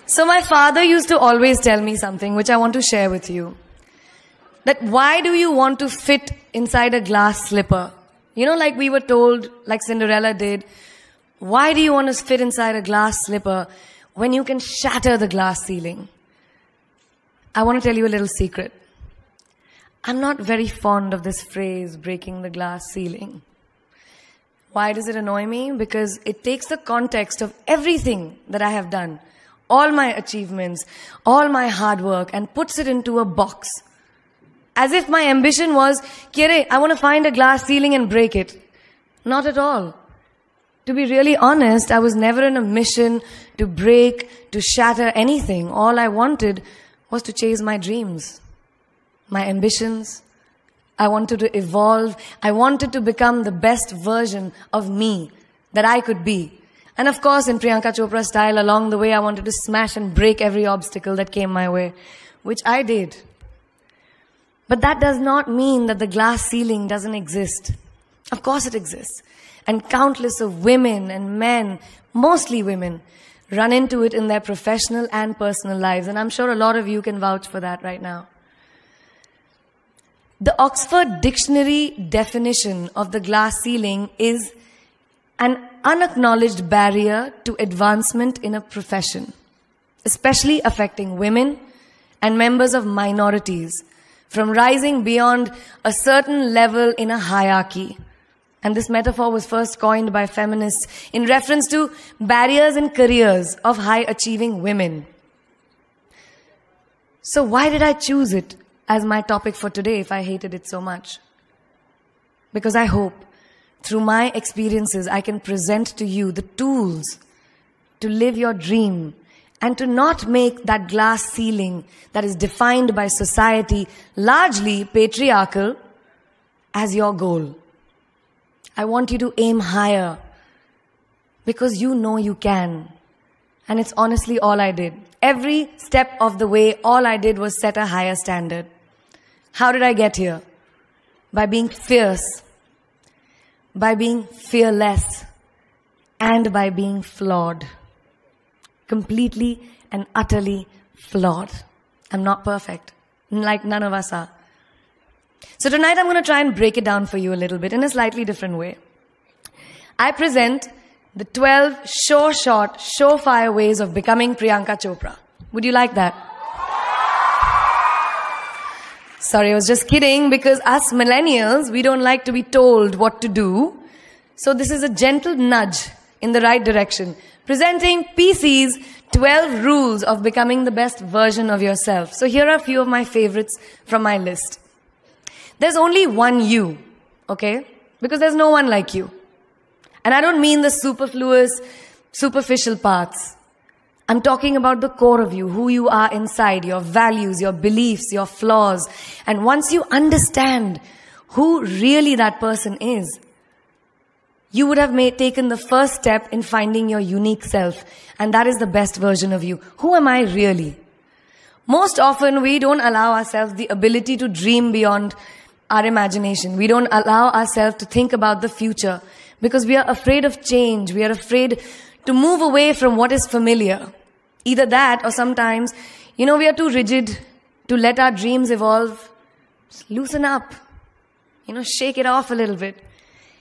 So my father used to always tell me something which I want to share with you. That why do you want to fit inside a glass slipper? You know, like we were told, like Cinderella did, why do you want to fit inside a glass slipper when you can shatter the glass ceiling? I want to tell you a little secret. I'm not very fond of this phrase, breaking the glass ceiling. Why does it annoy me? Because it takes the context of everything that I have done, all my achievements, all my hard work, and puts it into a box. As if my ambition was, Kire, I want to find a glass ceiling and break it. Not at all. To be really honest, I was never in a mission to break, to shatter anything. All I wanted was to chase my dreams, my ambitions. I wanted to evolve. I wanted to become the best version of me that I could be. And of course, in Priyanka Chopra style, along the way, I wanted to smash and break every obstacle that came my way, which I did. But that does not mean that the glass ceiling doesn't exist. Of course it exists. And countless of women and men, mostly women, run into it in their professional and personal lives. And I'm sure a lot of you can vouch for that right now. The Oxford Dictionary definition of the glass ceiling is an unacknowledged barrier to advancement in a profession, especially affecting women and members of minorities, from rising beyond a certain level in a hierarchy. And this metaphor was first coined by feminists in reference to barriers in careers of high-achieving women. So why did I choose it as my topic for today if I hated it so much? Because I hope through my experiences I can present to you the tools to live your dream and to not make that glass ceiling that is defined by society, largely patriarchal, as your goal. I want you to aim higher because you know you can. And it's honestly all I did. Every step of the way, all I did was set a higher standard. How did I get here? By being fierce, by being fearless, and by being flawed. Completely and utterly flawed. I'm not perfect, like none of us are. So tonight I'm going to try and break it down for you a little bit in a slightly different way. I present the 12 short, surefire ways of becoming Priyanka Chopra. Would you like that? Sorry, I was just kidding, because us millennials, we don't like to be told what to do. So this is a gentle nudge in the right direction. Presenting PC's 12 rules of becoming the best version of yourself. So here are a few of my favorites from my list. There's only one you, okay? Because there's no one like you. And I don't mean the superfluous, superficial parts. I'm talking about the core of you, who you are inside, your values, your beliefs, your flaws. And once you understand who really that person is, you would have taken the first step in finding your unique self. And that is the best version of you. Who am I really? Most often, we don't allow ourselves the ability to dream beyond our imagination. We don't allow ourselves to think about the future because we are afraid of change. We are afraid to move away from what is familiar. Either that or sometimes, we are too rigid to let our dreams evolve. Just loosen up. Shake it off a little bit.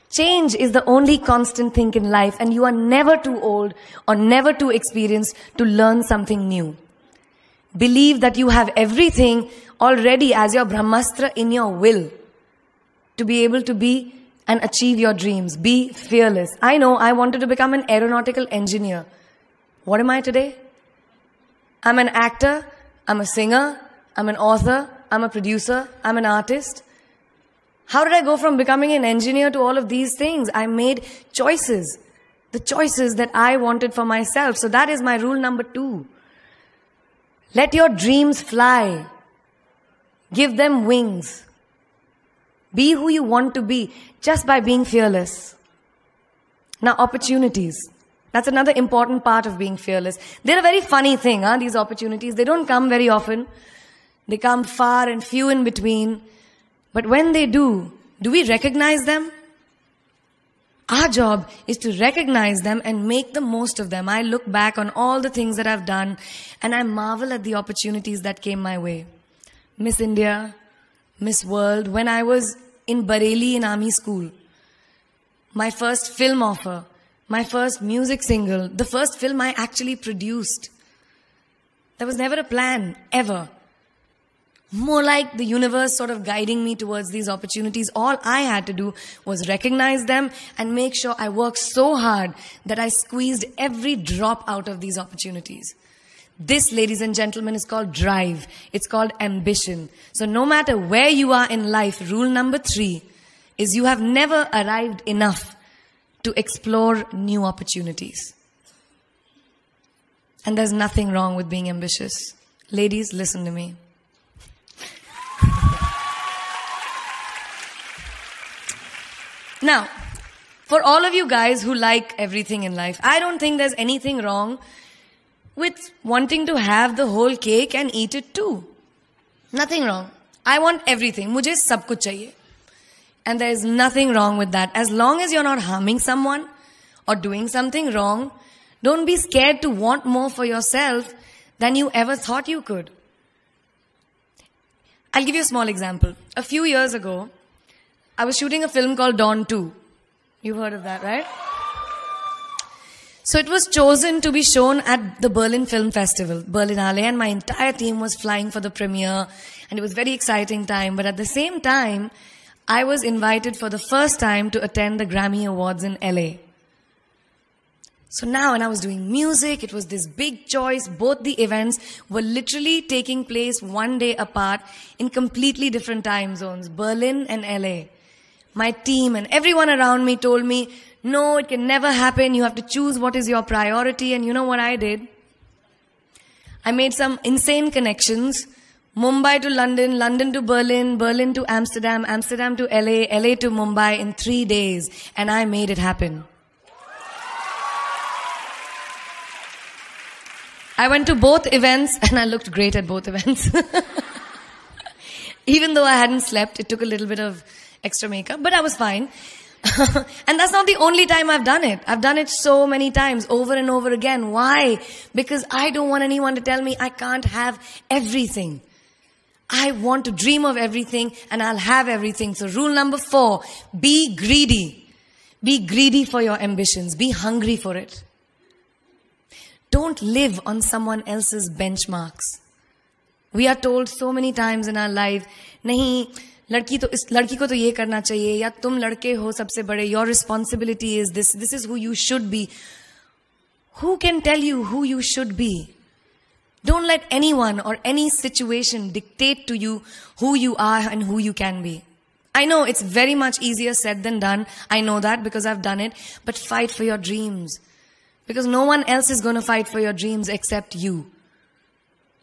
Change is the only constant thing in life, and you are never too old or never too experienced to learn something new. Believe that you have everything already as your Brahmastra in your will to be able to be and achieve your dreams. Be fearless. I know I wanted to become an aeronautical engineer. What am I today? I'm an actor, I'm a singer, I'm an author, I'm a producer, I'm an artist. How did I go from becoming an engineer to all of these things? I made choices. The choices that I wanted for myself. So that is my rule number 2. Let your dreams fly. Give them wings. Be who you want to be just by being fearless. Now, opportunities. That's another important part of being fearless. They're a very funny thing, these opportunities. They don't come very often. They come far and few in between. But when they do we recognize them? Our job is to recognize them and make the most of them. I look back on all the things that I've done and I marvel at the opportunities that came my way. Miss India, Miss World, when I was in Bareilly in army school, my first film offer, my first music single, the first film I actually produced. There was never a plan, ever. More like the universe sort of guiding me towards these opportunities. All I had to do was recognize them and make sure I worked so hard that I squeezed every drop out of these opportunities. This, ladies and gentlemen, is called drive. It's called ambition. So no matter where you are in life, rule number 3 is you have never arrived enough to explore new opportunities. And there's nothing wrong with being ambitious. Ladies, listen to me. Now, for all of you guys who like everything in life, I don't think there's anything wrong with wanting to have the whole cake and eat it too. Nothing wrong. I want everything. Mujhe sab kuch chahiye. And there is nothing wrong with that. As long as you're not harming someone or doing something wrong, don't be scared to want more for yourself than you ever thought you could. I'll give you a small example. A few years ago, I was shooting a film called Dawn 2. You've heard of that, right? So it was chosen to be shown at the Berlin Film Festival, Berlinale, and my entire team was flying for the premiere, and it was a very exciting time. But at the same time, I was invited for the first time to attend the Grammy Awards in LA. So now when I was doing music, it was this big choice. Both the events were literally taking place one day apart in completely different time zones, Berlin and LA. My team and everyone around me told me, no, it can never happen. You have to choose what is your priority. And you know what I did? I made some insane connections. Mumbai to London, London to Berlin, Berlin to Amsterdam, Amsterdam to LA, LA to Mumbai in 3 days. And I made it happen. I went to both events and I looked great at both events. Even though I hadn't slept, it took a little bit of extra makeup, but I was fine. And that's not the only time I've done it. I've done it so many times, over and over again. Why? Because I don't want anyone to tell me I can't have everything. I want to dream of everything and I'll have everything. So rule number 4, be greedy. Be greedy for your ambitions. Be hungry for it. Don't live on someone else's benchmarks. We are told so many times in our life, nahi, लड़की को तो ये करना चाहिए, या तुम लड़के हो सबसे बड़े, your responsibility is this is who you should be. Who can tell you who you should be? Don't let anyone or any situation dictate to you who you are and who you can be. I know it's very much easier said than done. I know that because I've done it. But fight for your dreams. Because no one else is going to fight for your dreams except you.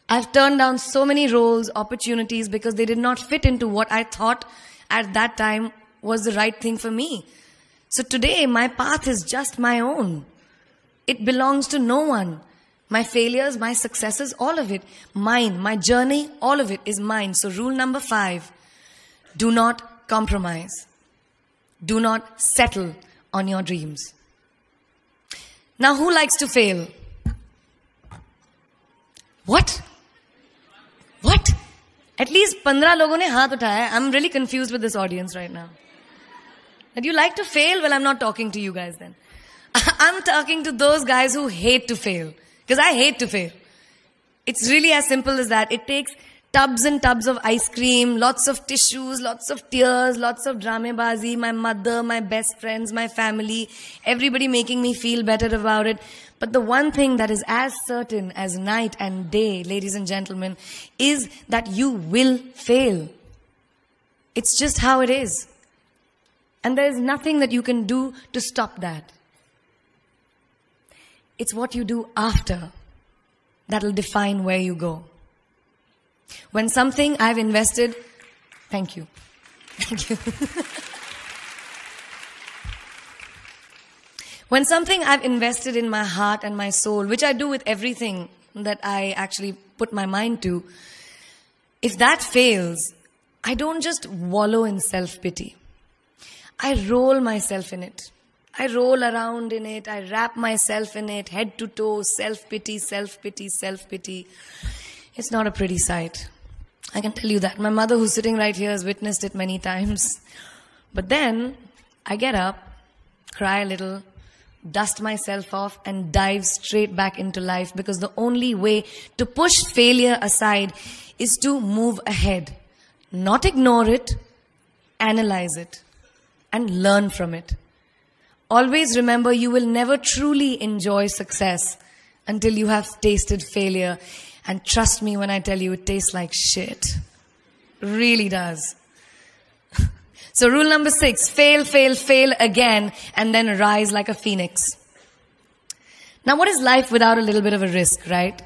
I've turned down so many roles, opportunities, because they did not fit into what I thought at that time was the right thing for me. So today, my path is just my own. It belongs to no one. My failures, my successes, all of it, mine. My journey, all of it is mine. So rule number 5, do not compromise. Do not settle on your dreams. Now, who likes to fail? What? What? At least 15 लोगों ने हाथ उठाया. I'm really confused with this audience right now. That you like to fail? Well, I'm not talking to you guys then. I'm talking to those guys who hate to fail. Because I hate to fail. It's really as simple as that. It takes tubs and tubs of ice cream, lots of tissues, lots of tears, lots of dramebazi, my mother, my best friends, my family, everybody making me feel better about it. But the one thing that is as certain as night and day, ladies and gentlemen, is that you will fail. It's just how it is. And there is nothing that you can do to stop that. It's what you do after that will define where you go. When something I've invested, thank you. Thank you. When something I've invested in my heart and my soul, which I do with everything that I actually put my mind to, if that fails, I don't just wallow in self-pity. I roll myself in it. I roll around in it. I wrap myself in it, head to toe, self-pity, self-pity, self-pity. It's not a pretty sight. I can tell you that. My mother, who's sitting right here, has witnessed it many times. But then I get up, cry a little, dust myself off, and dive straight back into life, because the only way to push failure aside is to move ahead. Not ignore it, analyze it, and learn from it. Always remember, you will never truly enjoy success until you have tasted failure. And trust me when I tell you, it tastes like shit. Really does. So rule number 6, fail, fail, fail again, and then rise like a phoenix. Now, what is life without a little bit of a risk, right?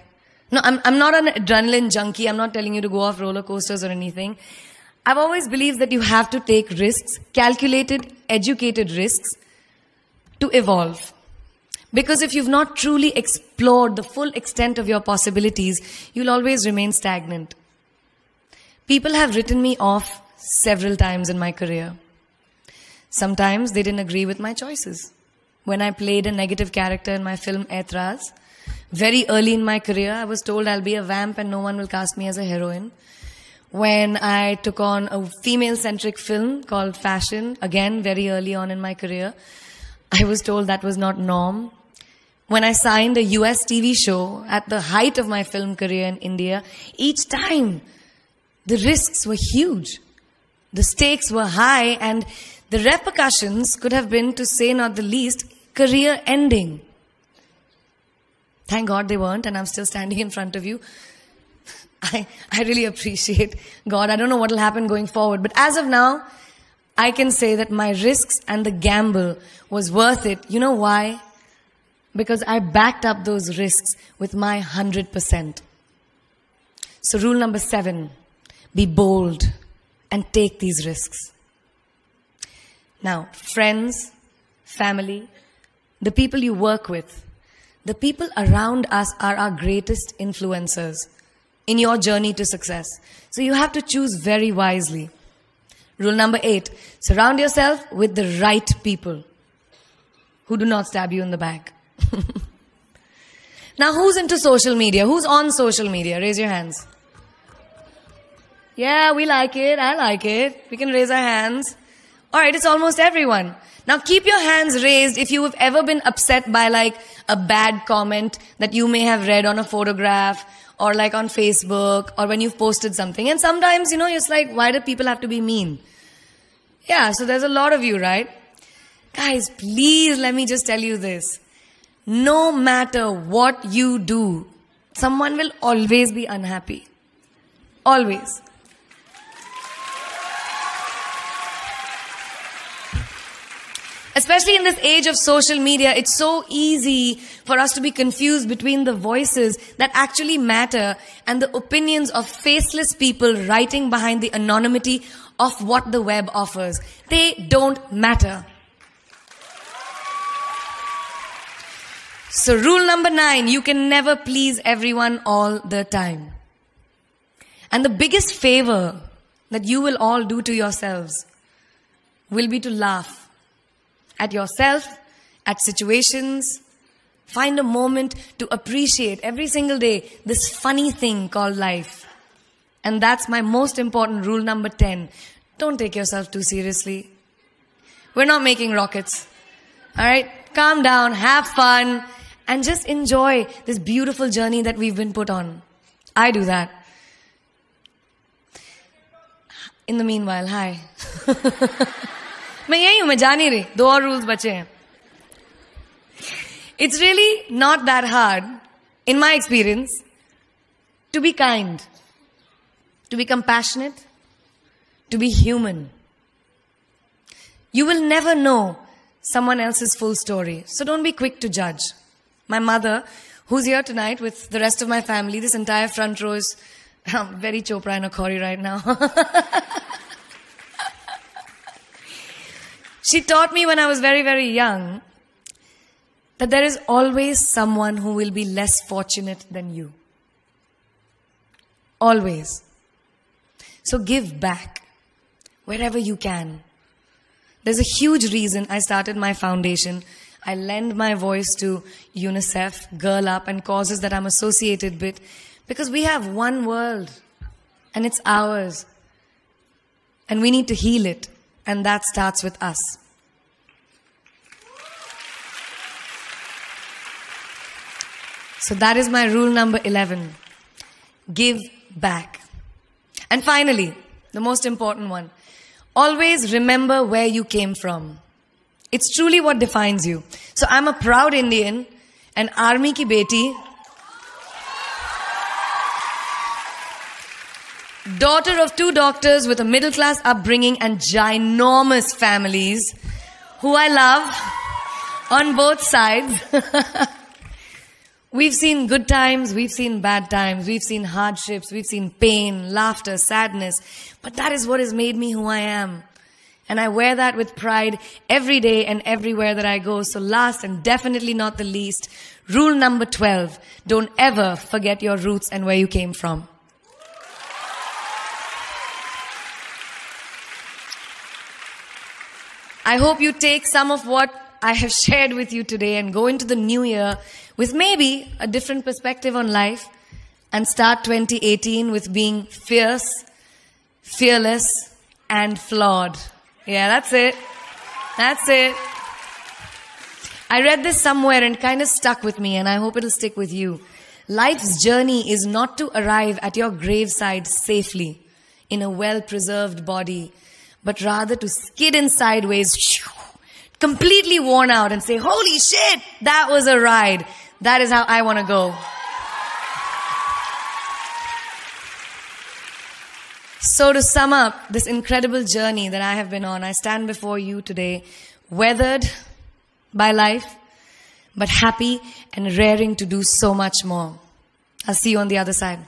No, I'm not an adrenaline junkie. I'm not telling you to go off roller coasters or anything. I've always believed that you have to take risks, calculated, educated risks, to evolve. Because if you've not truly explored the full extent of your possibilities, you'll always remain stagnant. People have written me off several times in my career. Sometimes they didn't agree with my choices. When I played a negative character in my film Aitraz, very early in my career, I was told I'll be a vamp and no one will cast me as a heroine. When I took on a female-centric film called Fashion, again, very early on in my career, I was told that was not norm. When I signed a US TV show at the height of my film career in India, each time the risks were huge. The stakes were high, and the repercussions could have been, to say not the least, career ending. Thank God they weren't, and I'm still standing in front of you. I really appreciate God. I don't know what will happen going forward, but as of now, I can say that my risks and the gamble was worth it. You know why? Because I backed up those risks with my 100%. So rule number 7, be bold and take these risks. Now, friends, family, the people you work with, the people around us are our greatest influencers in your journey to success. So you have to choose very wisely. Rule number 8, surround yourself with the right people who do not stab you in the back. Now, who's into social media? Who's on social media? Raise your hands. Yeah, we like it. I like it. We can raise our hands. All right, it's almost everyone. Now, keep your hands raised if you have ever been upset by like a bad comment that you may have read on a photograph or like on Facebook or when you've posted something. And sometimes, you know, it's like, why do people have to be mean? Yeah, so there's a lot of you, right? Guys, please let me just tell you this. No matter what you do, someone will always be unhappy. Always. Especially in this age of social media, it's so easy for us to be confused between the voices that actually matter and the opinions of faceless people writing behind the anonymity of what the web offers. They don't matter. So rule number 9, you can never please everyone all the time. And the biggest favor that you will all do to yourselves will be to laugh at yourself, at situations. Find a moment to appreciate every single day this funny thing called life. And that's my most important rule number 10. Don't take yourself too seriously. We're not making rockets. All right? Calm down, have fun, and just enjoy this beautiful journey that we've been put on. I do that. In the meanwhile, hi. मैं यही हूँ, मैं जा नहीं रही. 2 और rules बचे हैं. It's really not that hard, in my experience, to be kind, to be compassionate, to be human. You will never know someone else's full story, so don't be quick to judge. My mother, who's here tonight with the rest of my family, this entire front row is very Chopra and Akhori right now. She taught me when I was very, very young that there is always someone who will be less fortunate than you. Always. So give back wherever you can. There's a huge reason I started my foundation. I lend my voice to UNICEF, Girl Up, and causes that I'm associated with, because we have one world, and it's ours. And we need to heal it, and that starts with us. So that is my rule number 11. Give back. And finally, the most important one. Always remember where you came from. It's truly what defines you. So I'm a proud Indian, an army ki beti, daughter of 2 doctors with a middle class upbringing and ginormous families who I love on both sides. We've seen good times, we've seen bad times, we've seen hardships, we've seen pain, laughter, sadness. But that is what has made me who I am. And I wear that with pride every day and everywhere that I go. So last and definitely not the least, rule number 12. Don't ever forget your roots and where you came from. I hope you take some of what I have shared with you today and go into the new year with maybe a different perspective on life and start 2018 with being fierce, fearless, and flawed. Yeah, that's it. That's it. I read this somewhere and kind of stuck with me, and I hope it'll stick with you. Life's journey is not to arrive at your graveside safely in a well-preserved body, but rather to skid in sideways, completely worn out, and say, holy shit, that was a ride. That is how I want to go. So to sum up this incredible journey that I have been on, I stand before you today, weathered by life, but happy and raring to do so much more. I'll see you on the other side.